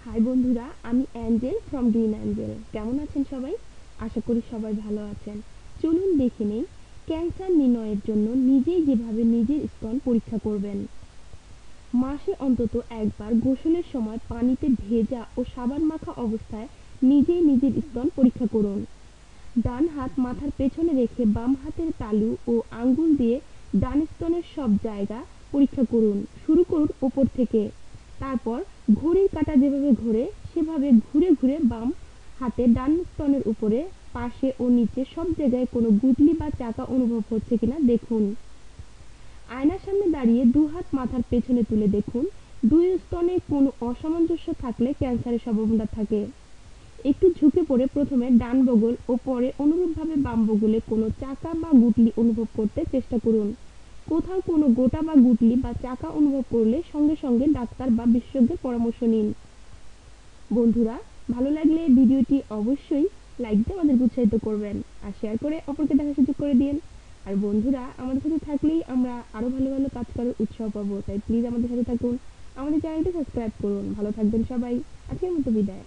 High বন্ধুরা, আমি Angel from green Angel. কেমন আছেন সবাই? আশা করি সবাই ভালো আছেন। চলুন দেখে নেই ক্যান্সার নির্ণয়ের জন্য নিজেই যেভাবে নিজের স্তন পরীক্ষা করবেন। মাসে অন্তত একবার গোসলের সময় পানিতে ভেজা ও সাবান মাখা অবস্থায় নিজেই নিজের স্তন পরীক্ষা করুন। ডান হাত মাথার পেছনে রেখে বাম হাতের তালু ও আঙ্গুল দিয়ে ডান স্তনের সব জায়গা পরীক্ষা করুন। শুরু করুন ওপর থেকে। তারপর ঘড়ির কাঁটা যেভাবে ঘোরে সেভাবে ঘুরে ঘুরে বাম হাতে ডান স্তনের উপরে, পাশে ও নিচে সব জায়গায় কোনো গুটলি বা চাকা অনুভব হচ্ছে কিনা দেখুন। আয়নার সামনে দাঁড়িয়ে দুহাত মাথার পেছনে তুলে দেখুন। দুই স্তনে কোনো অসামঞ্জস্য থাকলে ক্যান্সারের সম্ভাবনা থাকে। একটু ঝুঁকে পড়ে প্রথমে ডান বগল ও পরে অনুরূপভাবে বাম বগলে কোনো চাকা বা গুটলি অনুভব করতে চেষ্টা করুন। কোথাও কোনো গোটা বা গুটলি বা চাকা অনুভব করলে সঙ্গে সঙ্গে ডাক্তার বা বিশেষজ্ঞের পরামর্শ নিন। বন্ধুরা, ভালো লাগলে ভিডিওটি অবশ্যই লাইক দিয়ে আমাদের উৎসাহিত করবেন আর শেয়ার করে অপরকে দেখার সুযোগ করে দিন। আর বন্ধুরা, আমাদের সাথে থাকলেই আমরা আরও ভালো ভালো কাজ করার উৎসাহ পাবো, তাই প্লিজ আমাদের সাথে থাকুন। আমাদের চ্যানেলটি সাবস্ক্রাইব করুন। ভালো থাকবেন সবাই। আজকের মতো বিদায়।